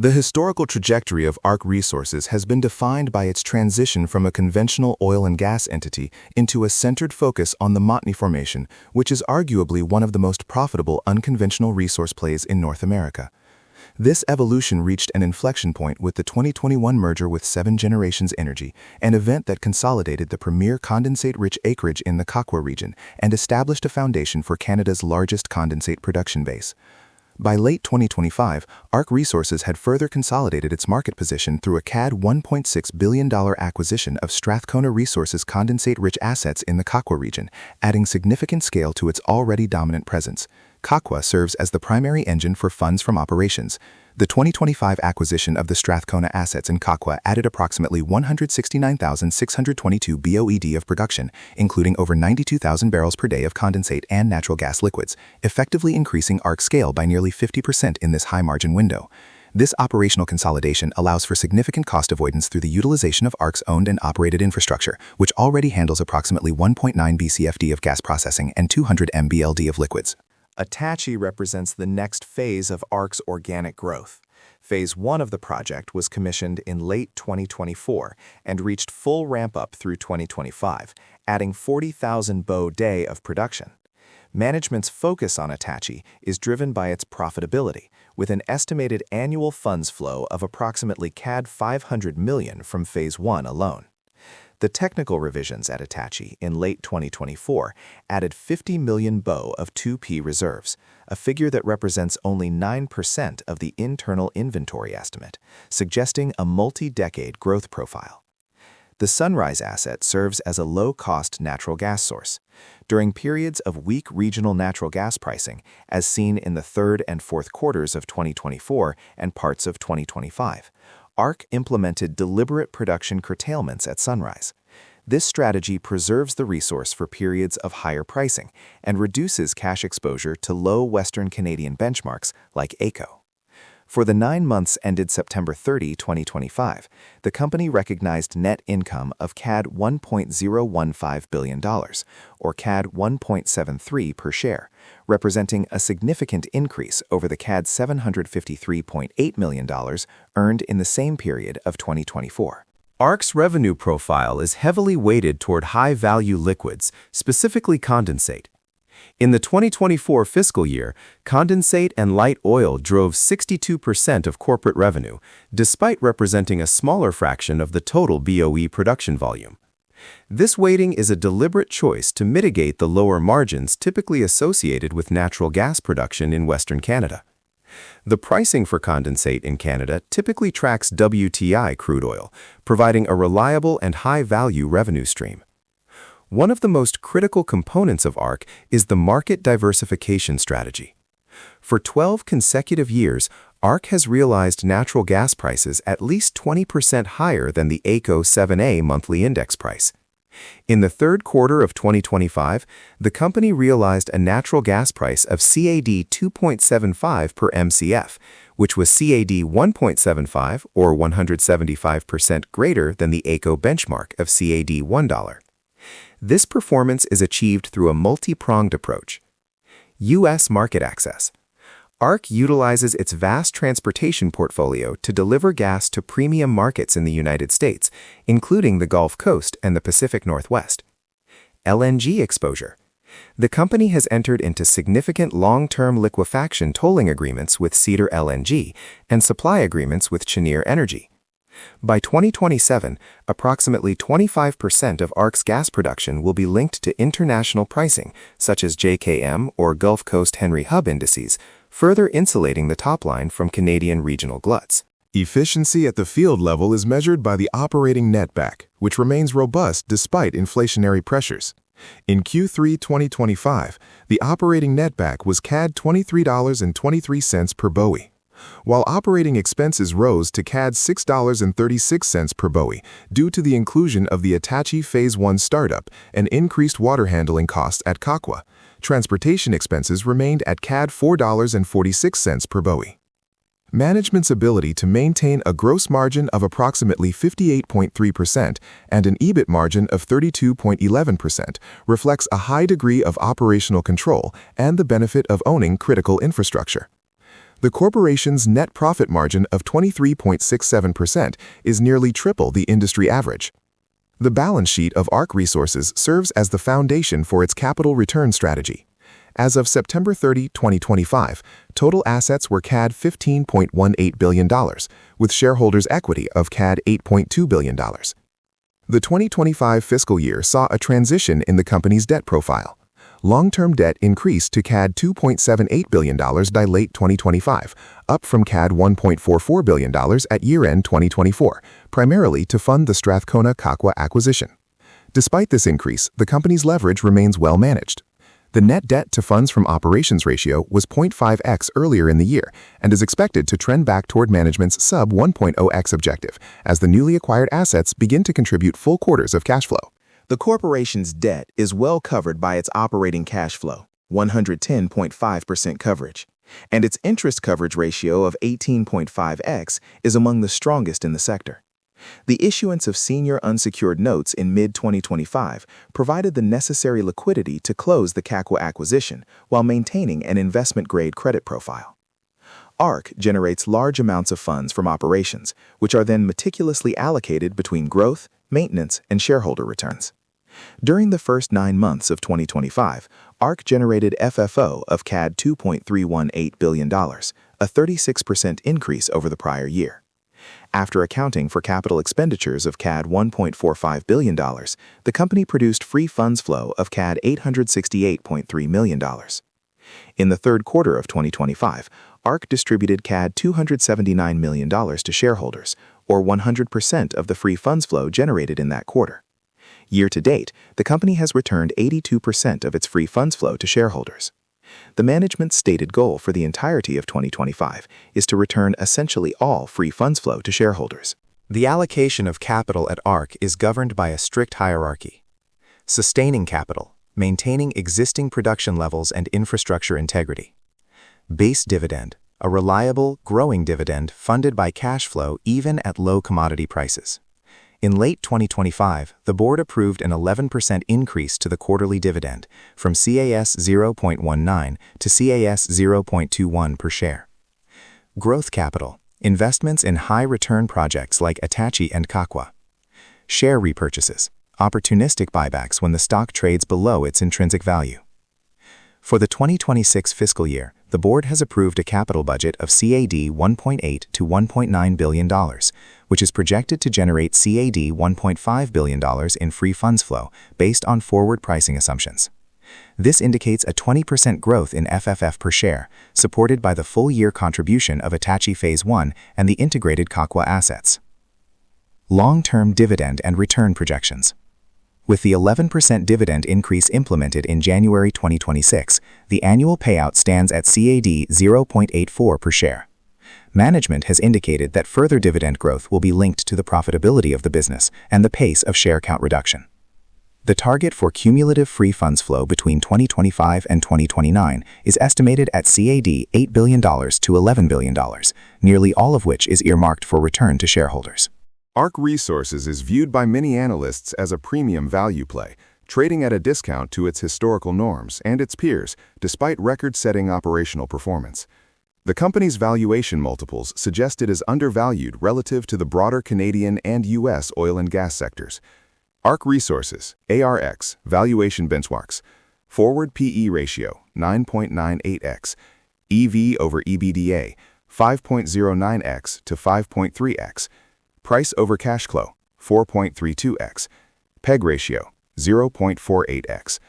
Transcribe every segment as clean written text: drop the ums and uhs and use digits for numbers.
The historical trajectory of ARC Resources has been defined by its transition from a conventional oil and gas entity into a centered focus on the Montney Formation, which is arguably one of the most profitable unconventional resource plays in North America. This evolution reached an inflection point with the 2021 merger with Seven Generations Energy, an event that consolidated the premier condensate-rich acreage in the Kakwa region and established a foundation for Canada's largest condensate production base. By late 2025, ARC Resources had further consolidated its market position through a CAD $1.6 billion acquisition of Strathcona Resources condensate-rich assets in the Kakwa region, adding significant scale to its already dominant presence. Kakwa serves as the primary engine for funds from operations. The 2025 acquisition of the Strathcona assets in Kakwa added approximately 169,622 BOED of production, including over 92,000 barrels per day of condensate and natural gas liquids, effectively increasing ARC's scale by nearly 50% in this high-margin window. This operational consolidation allows for significant cost avoidance through the utilization of ARC's owned and operated infrastructure, which already handles approximately 1.9 BCFD of gas processing and 200 MBLD of liquids. ARX.TO represents the next phase of ARC's organic growth. Phase 1 of the project was commissioned in late 2024 and reached full ramp-up through 2025, adding 40,000 BOE/day of production. Management's focus on ARX.TO is driven by its profitability, with an estimated annual funds flow of approximately CAD 500 million from Phase 1 alone. The technical revisions at ARX.TO in late 2024 added 50 million BOE of 2P reserves, a figure that represents only 9% of the internal inventory estimate, suggesting a multi-decade growth profile. The Sunrise asset serves as a low-cost natural gas source. During periods of weak regional natural gas pricing, as seen in the third and fourth quarters of 2024 and parts of 2025, ARC implemented deliberate production curtailments at Sunrise. This strategy preserves the resource for periods of higher pricing and reduces cash exposure to low Western Canadian benchmarks like AECO. For the 9 months ended September 30, 2025, the company recognized net income of CAD $1.015 billion, or CAD 1.73 per share, representing a significant increase over the CAD $753.8 million earned in the same period of 2024. ARC's revenue profile is heavily weighted toward high-value liquids, specifically condensate. In the 2024 fiscal year, condensate and light oil drove 62% of corporate revenue, despite representing a smaller fraction of the total BOE production volume. This weighting is a deliberate choice to mitigate the lower margins typically associated with natural gas production in Western Canada. The pricing for condensate in Canada typically tracks WTI crude oil, providing a reliable and high-value revenue stream. One of the most critical components of ARC is the market diversification strategy. For 12 consecutive years, ARC has realized natural gas prices at least 20% higher than the AECO 7A monthly index price. In the third quarter of 2025, the company realized a natural gas price of CAD 2.75 per MCF, which was CAD 1.75 or 175% greater than the AECO benchmark of CAD $1. This performance is achieved through a multi-pronged approach. U.S. market access. ARC utilizes its vast transportation portfolio to deliver gas to premium markets in the United States, including the Gulf Coast and the Pacific Northwest. LNG exposure. The company has entered into significant long-term liquefaction tolling agreements with Cedar LNG and supply agreements with Cheniere Energy. By 2027, approximately 25% of ARC's gas production will be linked to international pricing, such as JKM or Gulf Coast Henry Hub indices, further insulating the top line from Canadian regional gluts. Efficiency at the field level is measured by the operating netback, which remains robust despite inflationary pressures. In Q3 2025, the operating netback was CAD $23.23 per BOE, while operating expenses rose to CAD $6.36 per BOE due to the inclusion of the ARX.TO Phase 1 startup and increased water handling costs at Kakwa. Transportation expenses remained at CAD $4.46 per BOE. Management's ability to maintain a gross margin of approximately 58.3% and an EBIT margin of 32.11% reflects a high degree of operational control and the benefit of owning critical infrastructure. The corporation's net profit margin of 23.67% is nearly triple the industry average. The balance sheet of ARC Resources serves as the foundation for its capital return strategy. As of September 30, 2025, total assets were CAD $15.18 billion, with shareholders' equity of CAD $8.2 billion. The 2025 fiscal year saw a transition in the company's debt profile. Long-term debt increased to CAD $2.78 billion by late 2025, up from CAD $1.44 billion at year-end 2024, primarily to fund the Strathcona-Kakwa acquisition. Despite this increase, the company's leverage remains well managed. The net debt to funds from operations ratio was 0.5x earlier in the year and is expected to trend back toward management's sub-1.0x objective as the newly acquired assets begin to contribute full quarters of cash flow. The corporation's debt is well covered by its operating cash flow, 110.5% coverage, and its interest coverage ratio of 18.5x is among the strongest in the sector. The issuance of senior unsecured notes in mid-2025 provided the necessary liquidity to close the Kakwa acquisition while maintaining an investment-grade credit profile. ARC generates large amounts of funds from operations, which are then meticulously allocated between growth, maintenance, and shareholder returns. During the first 9 months of 2025, ARC generated FFO of CAD $2.318 billion, a 36% increase over the prior year. After accounting for capital expenditures of CAD $1.45 billion, the company produced free funds flow of CAD $868.3 million. In the third quarter of 2025, ARC distributed CAD $279 million to shareholders, or 100% of the free funds flow generated in that quarter. Year-to-date, the company has returned 82% of its free funds flow to shareholders. The management's stated goal for the entirety of 2025 is to return essentially all free funds flow to shareholders. The allocation of capital at ARC is governed by a strict hierarchy. Sustaining capital, maintaining existing production levels and infrastructure integrity. Base dividend, a reliable, growing dividend funded by cash flow even at low commodity prices. In late 2025, the board approved an 11% increase to the quarterly dividend from CAS 0.19 to CAS 0.21 per share. Growth capital, investments in high-return projects like Attachie and Kakwa. Share repurchases, opportunistic buybacks when the stock trades below its intrinsic value. For the 2026 fiscal year, the board has approved a capital budget of CAD $1.8 to $1.9 billion, which is projected to generate CAD $1.5 billion in free funds flow based on forward pricing assumptions. This indicates a 20% growth in FFF per share, supported by the full-year contribution of Attachie Phase 1 and the integrated Kakwa assets. Long-term dividend and return projections. With the 11% dividend increase implemented in January 2026, the annual payout stands at CAD 0.84 per share. Management has indicated that further dividend growth will be linked to the profitability of the business and the pace of share count reduction. The target for cumulative free funds flow between 2025 and 2029 is estimated at CAD $8 billion to $11 billion, nearly all of which is earmarked for return to shareholders. ARC Resources is viewed by many analysts as a premium value play, trading at a discount to its historical norms and its peers, despite record-setting operational performance. The company's valuation multiples suggest it is undervalued relative to the broader Canadian and U.S. oil and gas sectors. ARC Resources, ARX, valuation benchmarks. Forward PE ratio, 9.98x. EV over EBITDA, 5.09x to 5.3x. Price over cash flow, 4.32x. PEG ratio, 0.48x.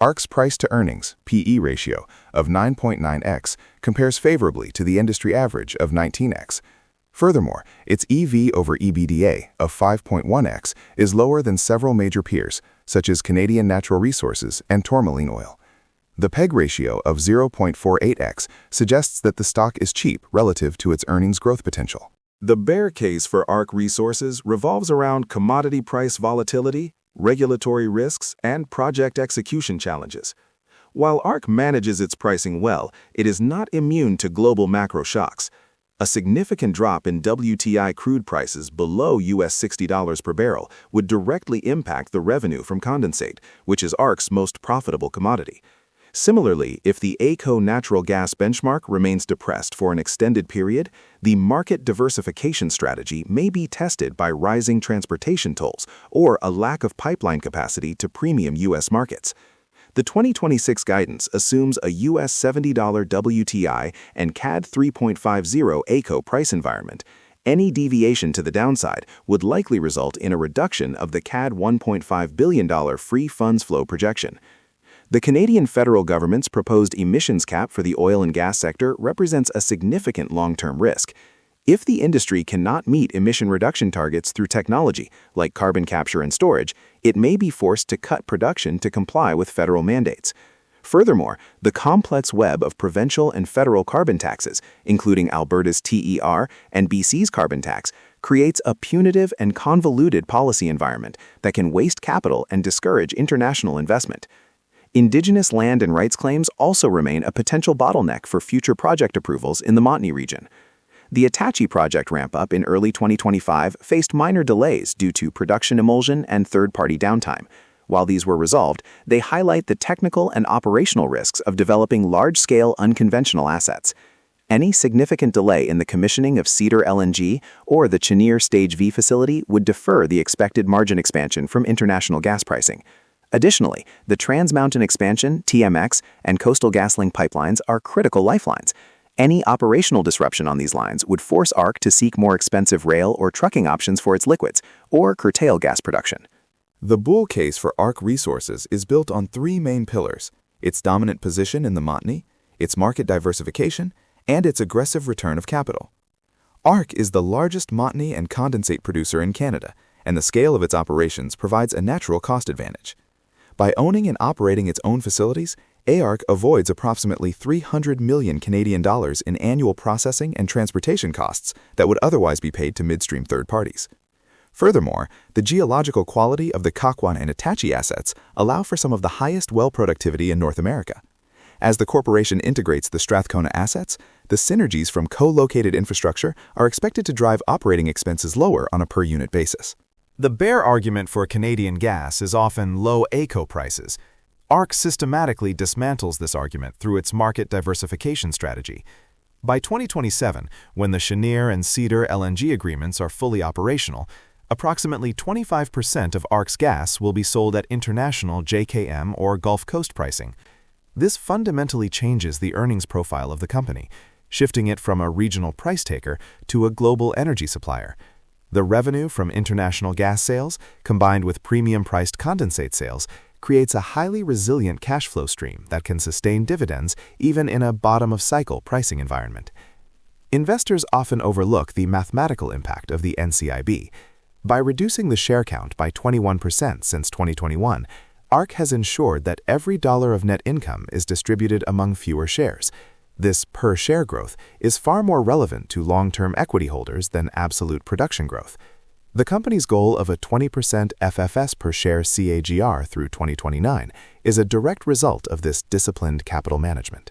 ARC's price-to-earnings (PE) ratio of 9.9x compares favorably to the industry average of 19x. Furthermore, its EV over EBITDA of 5.1x is lower than several major peers, such as Canadian Natural Resources and Tourmaline Oil. The PEG ratio of 0.48x suggests that the stock is cheap relative to its earnings growth potential. The bear case for ARC Resources revolves around commodity price volatility, regulatory risks, and project execution challenges. While ARC manages its pricing well, it is not immune to global macro shocks. A significant drop in WTI crude prices below US $60 per barrel would directly impact the revenue from condensate, which is ARC's most profitable commodity. Similarly, if the AECO natural gas benchmark remains depressed for an extended period, the market diversification strategy may be tested by rising transportation tolls or a lack of pipeline capacity to premium U.S. markets. The 2026 guidance assumes a US $70 WTI and CAD 3.50 AECO price environment. Any deviation to the downside would likely result in a reduction of the CAD $1.5 billion free funds flow projection. The Canadian federal government's proposed emissions cap for the oil and gas sector represents a significant long-term risk. If the industry cannot meet emission reduction targets through technology, like carbon capture and storage, it may be forced to cut production to comply with federal mandates. Furthermore, the complex web of provincial and federal carbon taxes, including Alberta's TER and BC's carbon tax, creates a punitive and convoluted policy environment that can waste capital and discourage international investment. Indigenous land and rights claims also remain a potential bottleneck for future project approvals in the Montney region. The Attachie project ramp-up in early 2025 faced minor delays due to production emulsion and third-party downtime. While these were resolved, they highlight the technical and operational risks of developing large-scale unconventional assets. Any significant delay in the commissioning of Cedar LNG or the Cheniere Stage V facility would defer the expected margin expansion from international gas pricing. Additionally, the Trans Mountain Expansion, TMX, and Coastal GasLink pipelines are critical lifelines. Any operational disruption on these lines would force ARC to seek more expensive rail or trucking options for its liquids, or curtail gas production. The bull case for ARC Resources is built on three main pillars: its dominant position in the Montney, its market diversification, and its aggressive return of capital. ARC is the largest Montney and condensate producer in Canada, and the scale of its operations provides a natural cost advantage. By owning and operating its own facilities, ARC avoids approximately 300 million Canadian dollars in annual processing and transportation costs that would otherwise be paid to midstream third parties. Furthermore, the geological quality of the Kakwan and Attachie assets allow for some of the highest well productivity in North America. As the corporation integrates the Strathcona assets, the synergies from co-located infrastructure are expected to drive operating expenses lower on a per-unit basis. The bear argument for Canadian gas is often low AECO prices. ARC systematically dismantles this argument through its market diversification strategy. By 2027, when the Cheniere and Cedar LNG agreements are fully operational, approximately 25% of ARC's gas will be sold at international JKM or Gulf Coast pricing. This fundamentally changes the earnings profile of the company, shifting it from a regional price taker to a global energy supplier. The revenue from international gas sales, combined with premium-priced condensate sales, creates a highly resilient cash flow stream that can sustain dividends even in a bottom-of-cycle pricing environment. Investors often overlook the mathematical impact of the NCIB. By reducing the share count by 21% since 2021, ARC has ensured that every dollar of net income is distributed among fewer shares. This per-share growth is far more relevant to long-term equity holders than absolute production growth. The company's goal of a 20% FFS per share CAGR through 2029 is a direct result of this disciplined capital management.